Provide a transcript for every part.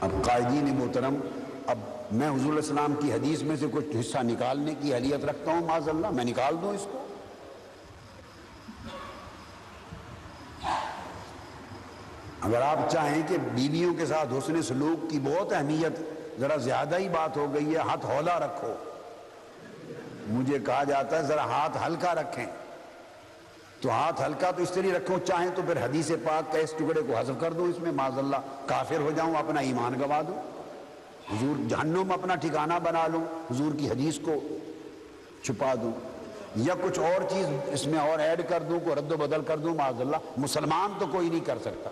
اب قائدین محترم، اب میں حضور علیہ السلام کی حدیث میں سے کچھ حصہ نکالنے کی اہلیت رکھتا ہوں، معاذ اللہ میں نکال دوں اس کو؟ اگر آپ چاہیں کہ بیویوں کے ساتھ حسن سلوک کی بہت اہمیت، ذرا زیادہ ہی بات ہو گئی ہے، ہاتھ ہولا رکھو، مجھے کہا جاتا ہے ذرا ہاتھ ہلکا رکھیں، تو ہاتھ ہلکا تو اس طرح رکھو، چاہیں تو پھر حدیث پاک کا اس ٹکڑے کو حذف کر دوں، اس میں معاذ اللہ کافر ہو جاؤں، اپنا ایمان گوا دوں، حضور جہنم میں اپنا ٹھکانہ بنا لوں، حضور کی حدیث کو چھپا دوں، یا کچھ اور چیز اس میں اور ایڈ کر دوں، کو رد و بدل کر دوں، معاذ اللہ مسلمان تو کوئی نہیں کر سکتا۔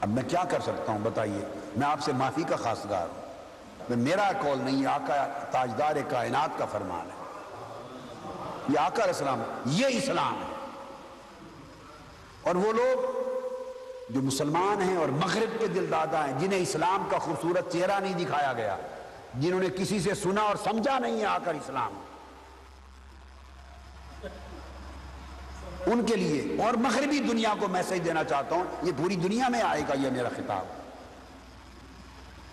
اب میں کیا کر سکتا ہوں بتائیے؟ میں آپ سے معافی کا خواستگار ہوں، میرا قول نہیں، آقا تاجدار کائنات کا فرمان ہے، یہ آقا علیہ السلام، یہ اسلام ہے۔ اور وہ لوگ جو مسلمان ہیں اور مغرب کے دل دادا ہیں، جنہیں اسلام کا خوبصورت چہرہ نہیں دکھایا گیا، جنہوں نے کسی سے سنا اور سمجھا نہیں ہے آ کر اسلام، ان کے لیے اور مغربی دنیا کو میسج دینا چاہتا ہوں، یہ پوری دنیا میں آئے گا یہ میرا خطاب،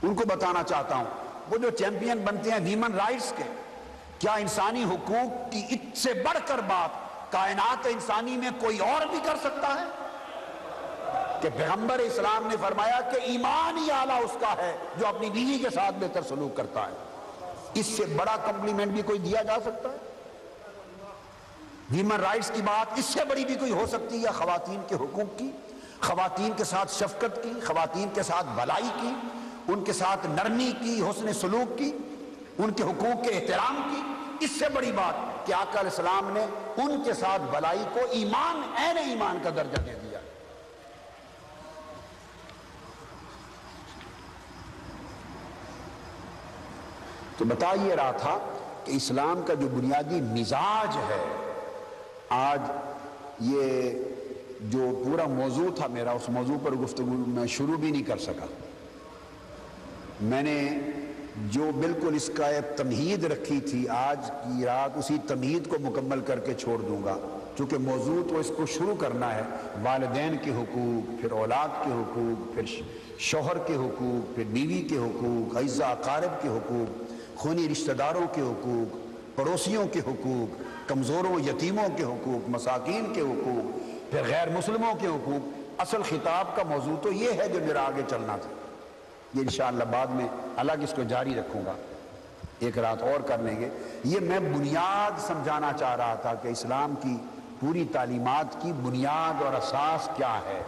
ان کو بتانا چاہتا ہوں، وہ جو چیمپئن بنتے ہیں ہیومن رائٹس کے، کیا انسانی حقوق کی اس سے بڑھ کر بات کائنات انسانی میں کوئی اور بھی کر سکتا ہے؟ کہ پیغمبر اسلام نے فرمایا کہ ایمان ہی اعلیٰ اس کا ہے جو اپنی بیوی کے ساتھ بہتر سلوک کرتا ہے، اس سے بڑا کمپلیمنٹ بھی کوئی دیا جا سکتا ہے؟ ہیومن رائٹس کی بات اس سے بڑی بھی کوئی ہو سکتی ہے؟ خواتین کے حقوق کی، خواتین کے ساتھ شفقت کی، خواتین کے ساتھ بھلائی کی، ان کے ساتھ نرمی کی، حسن سلوک کی، ان کے حقوق کے احترام کی، اس سے بڑی بات کہ آقا علیہ السلام نے ان کے ساتھ بھلائی کو ایمان، عین ایمان کا درجہ دے دیا۔ تو بتا یہ رہا تھا کہ اسلام کا جو بنیادی مزاج ہے، آج یہ جو پورا موضوع تھا میرا، اس موضوع پر گفتگو میں شروع بھی نہیں کر سکا، میں نے جو بالکل اس کا ایک تمہید رکھی تھی، آج کی رات اسی تمہید کو مکمل کر کے چھوڑ دوں گا، چونکہ موضوع تو اس کو شروع کرنا ہے، والدین کے حقوق، پھر اولاد کے حقوق، پھر شوہر کے حقوق، پھر بیوی کے حقوق، اعزاء اقارب کے حقوق، خونی رشتہ داروں کے حقوق، پڑوسیوں کے حقوق، کمزوروں یتیموں کے حقوق، مساکین کے حقوق، پھر غیر مسلموں کے حقوق۔ اصل خطاب کا موضوع تو یہ ہے جو میرا آگے چلنا تھا، یہ انشاءاللہ بعد میں الگ اس کو جاری رکھوں گا، ایک رات اور کر لیں گے۔ یہ میں بنیاد سمجھانا چاہ رہا تھا کہ اسلام کی پوری تعلیمات کی بنیاد اور اساس کیا ہے،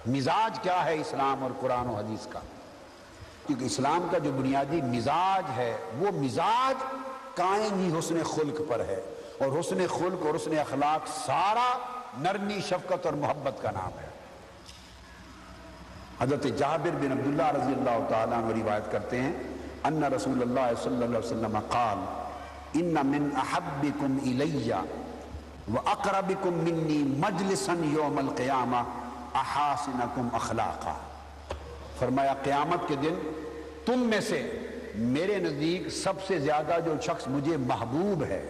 مزاج کیا ہے اسلام اور قرآن و حدیث کا، کیونکہ اسلام کا جو بنیادی مزاج ہے وہ مزاج قائم ہی حسن خلق پر ہے، اور حسن خلق اور حسن اخلاق سارا نرمی، شفقت اور محبت کا نام ہے۔ حضرت جابر بن عبداللہ رضی اللہ تعالیٰ عنہ روایت کرتے ہیں، ان رسول اللہ صلی اللہ علیہ وسلم قال ان من احبکم الی واقربکم منی مجلسا یوم القیامہ احاسنکم اخلاقا۔ فرمایا قیامت کے دن تم میں سے میرے نزدیک سب سے زیادہ جو شخص مجھے محبوب ہے،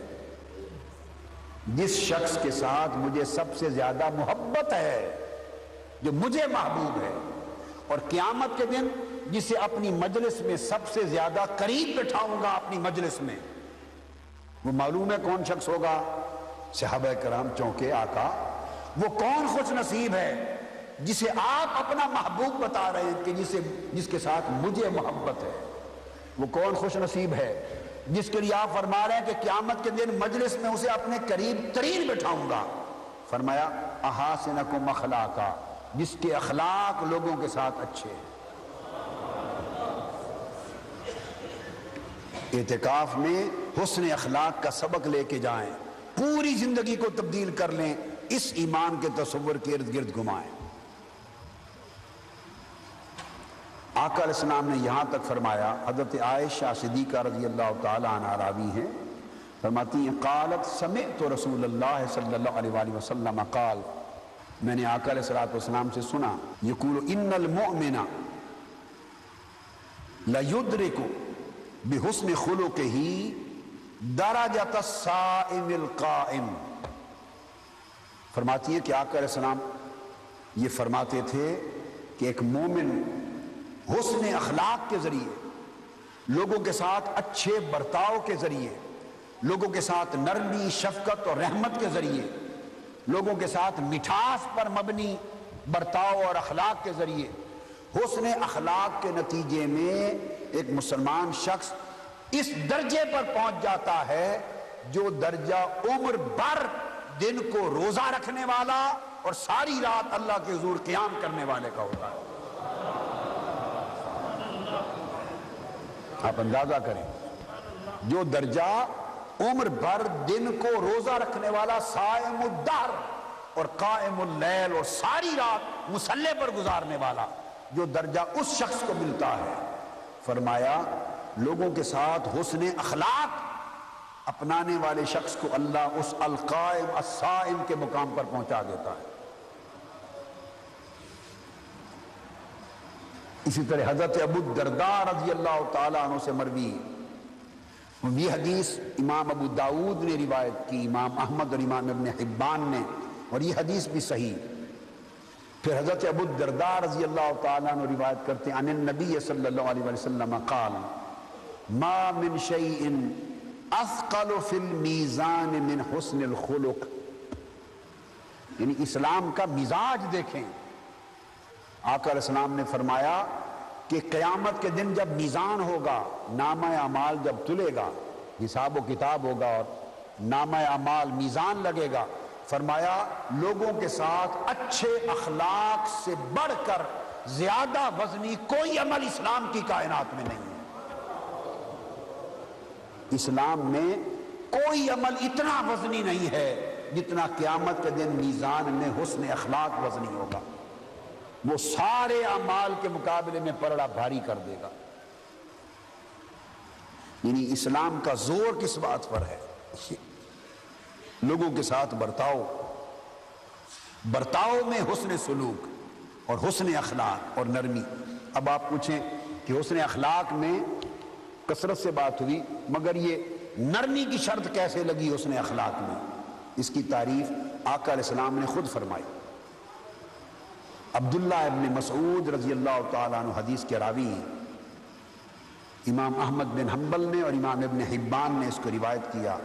جس شخص کے ساتھ مجھے سب سے زیادہ محبت ہے، جو مجھے محبوب ہے، اور قیامت کے دن جسے اپنی مجلس میں سب سے زیادہ قریب بٹھاؤں گا اپنی مجلس میں، وہ معلوم ہے کون شخص ہوگا؟ صحابہ کرام چونکے آقا، وہ کون خوش نصیب ہے جسے آپ اپنا محبوب بتا رہے ہیں کہ جس کے ساتھ مجھے محبت ہے، وہ کون خوش نصیب ہے جس کے لیے آپ فرما رہے ہیں کہ قیامت کے دن مجلس میں اسے اپنے قریب ترین بٹھاؤں گا؟ فرمایا احاسنکم اخلاقا، جس کے اخلاق لوگوں کے ساتھ اچھے ہیں۔ اعتکاف میں حسن اخلاق کا سبق لے کے جائیں، پوری زندگی کو تبدیل کر لیں، اس ایمان کے تصور کے ارد گرد گھمائیں۔ آقا علیہ السلام نے یہاں تک فرمایا، حضرت عائشہ صدیقہ رضی اللہ تعالی عنہا راوی ہیں، فرماتی ہیں قالت سمعت رسول اللہ صلی اللہ علیہ وآلہ وسلم قال، میں نے آقا علیہ السلام سے سنا، یقول ان المؤمن لیدرک بحسن خلقہ درجۃ الصائم القائم۔ فرماتی ہے کہ آقا علیہ السلام یہ فرماتے تھے کہ ایک مومن حسن اخلاق کے ذریعے، لوگوں کے ساتھ اچھے برتاؤ کے ذریعے، لوگوں کے ساتھ نرمی، شفقت اور رحمت کے ذریعے، لوگوں کے ساتھ مٹھاس پر مبنی برتاؤ اور اخلاق کے ذریعے، حسن اخلاق کے نتیجے میں ایک مسلمان شخص اس درجے پر پہنچ جاتا ہے جو درجہ عمر بھر دن کو روزہ رکھنے والا اور ساری رات اللہ کے حضور قیام کرنے والے کا ہوتا ہے۔ آپ اندازہ کریں، جو درجہ عمر بھر دن کو روزہ رکھنے والا، صائم الدہر اور قائم اللیل اور ساری رات مصلی پر گزارنے والا، جو درجہ اس شخص کو ملتا ہے، فرمایا لوگوں کے ساتھ حسن اخلاق اپنانے والے شخص کو اللہ اس القائم الصائم کے مقام پر پہنچا دیتا ہے۔ اسی طرح حضرت ابو الدرداء رضی اللہ تعالیٰ عنہ سے مروی یہ حدیث امام ابو داؤد نے روایت کی، امام احمد اور امام ابن حبان نے، اور یہ حدیث بھی صحیح۔ پھر حضرت ابو الدرداء رضی اللہ تعالیٰ عنہ روایت کرتے ہیں، عن النبی صلی اللہ علیہ وسلم قال ما من شیء اثقل فی المیزان من حسن الخلق، یعنی اسلام کا مزاج دیکھیں۔ آقا علیہ السلام نے فرمایا کہ قیامت کے دن جب میزان ہوگا، نامہ اعمال جب تلے گا، حساب و کتاب ہوگا اور نامہ اعمال میزان لگے گا، فرمایا لوگوں کے ساتھ اچھے اخلاق سے بڑھ کر زیادہ وزنی کوئی عمل اسلام کی کائنات میں نہیں ہے۔ اسلام میں کوئی عمل اتنا وزنی نہیں ہے جتنا قیامت کے دن میزان میں حسن اخلاق وزنی ہوگا، وہ سارے اعمال کے مقابلے میں پلڑا بھاری کر دے گا۔ یعنی اسلام کا زور کس بات پر ہے؟ لوگوں کے ساتھ برتاؤ میں حسن سلوک اور حسن اخلاق اور نرمی۔ اب آپ پوچھیں کہ حسن اخلاق میں کثرت سے بات ہوئی، مگر یہ نرمی کی شرط کیسے لگی حسن اخلاق میں؟ اس کی تعریف آقا علیہ السلام نے خود فرمائی۔ عبداللہ ابن مسعود رضی اللہ تعالیٰ عنہ حدیث کے راوی ہیں، امام احمد بن حنبل نے اور امام ابن حبان نے اس کو روایت کیا،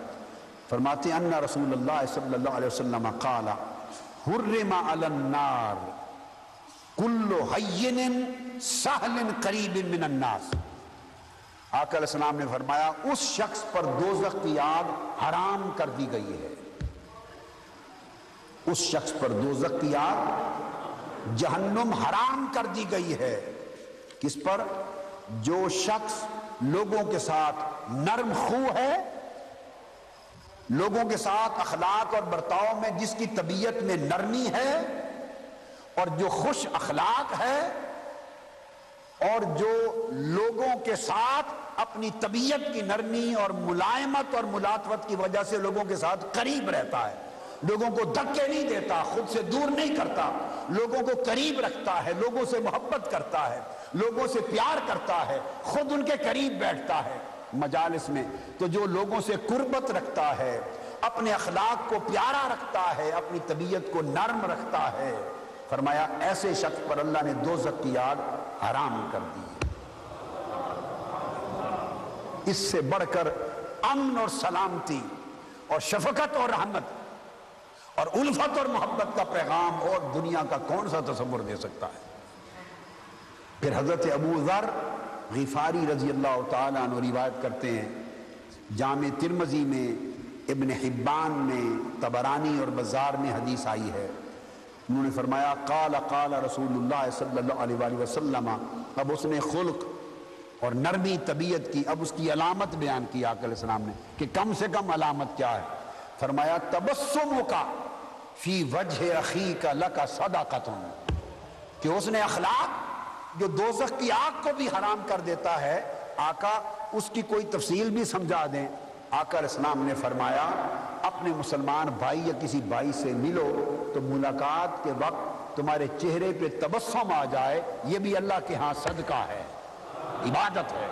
فرماتے ہیں ان رسول اللہ صلی اللہ علیہ وسلم قال حرم علی النار کل ہین سہل قریب من الناس۔ آقا علیہ السلام نے فرمایا اس شخص پر دوزخ کی آگ حرام کر دی گئی ہے، اس شخص پر دوزخ کی آگ جہنم حرام کر دی گئی ہے۔ کس پر؟ جو شخص لوگوں کے ساتھ نرم خو ہے، لوگوں کے ساتھ اخلاق اور برتاؤ میں جس کی طبیعت میں نرمی ہے، اور جو خوش اخلاق ہے، اور جو لوگوں کے ساتھ اپنی طبیعت کی نرمی اور ملائمت اور ملاطفت کی وجہ سے لوگوں کے ساتھ قریب رہتا ہے، لوگوں کو دھکے نہیں دیتا، خود سے دور نہیں کرتا، لوگوں کو قریب رکھتا ہے، لوگوں سے محبت کرتا ہے، لوگوں سے پیار کرتا ہے، خود ان کے قریب بیٹھتا ہے مجالس میں، تو جو لوگوں سے قربت رکھتا ہے، اپنے اخلاق کو پیارا رکھتا ہے، اپنی طبیعت کو نرم رکھتا ہے، فرمایا ایسے شخص پر اللہ نے دوزخ کی آگ حرام کر دی ہے۔ اس سے بڑھ کر امن اور سلامتی اور شفقت اور رحمت اور الفت اور محبت کا پیغام اور دنیا کا کون سا تصور دے سکتا ہے؟ پھر حضرت ابو ذر غفاری رضی اللہ تعالیٰ عنہ روایت کرتے ہیں، جامع ترمذی میں، ابن حبان میں، طبرانی اور بزار میں حدیث آئی ہے، انہوں نے فرمایا قال رسول اللہ صلی اللہ علیہ وآلہ وسلم، اب اس نے خلق اور نرمی طبیعت کی، اب اس کی علامت بیان کی آقا علیہ السلام نے کہ کم سے کم علامت کیا ہے؟ فرمایا تبسمک فی وجہ اخیک لک صدقۃ، کہ اس نے اخلاق جو دوزخ کی آگ کو بھی حرام کر دیتا ہے، آقا اس کی کوئی تفصیل بھی سمجھا دیں۔ آقا علیہ السلام نے فرمایا اپنے مسلمان بھائی یا کسی بھائی سے ملو تو ملاقات کے وقت تمہارے چہرے پہ تبسم آ جائے، یہ بھی اللہ کے ہاں صدقہ ہے، عبادت ہے۔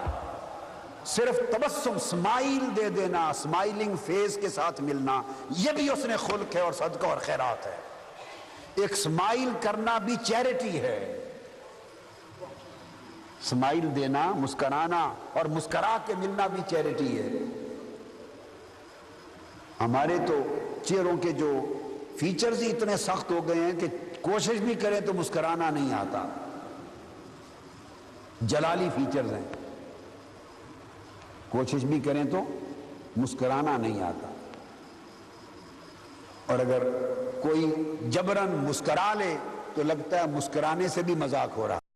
صرف تبسم، سمائل دے دینا، سمائلنگ فیس کے ساتھ ملنا، یہ بھی اس نے خلق ہے اور صدقہ اور خیرات ہے۔ ایک سمائل کرنا بھی چیریٹی ہے، اسمائل دینا، مسکرانا اور مسکرا کے ملنا بھی چیریٹی ہے۔ ہمارے تو چہروں کے جو فیچرز ہی اتنے سخت ہو گئے ہیں کہ کوشش بھی کریں تو مسکرانا نہیں آتا، جلالی فیچرز ہیں، کوشش بھی کریں تو مسکرانا نہیں آتا، اور اگر کوئی جبراً مسکرا لے تو لگتا ہے مسکرانے سے بھی مذاق ہو رہا۔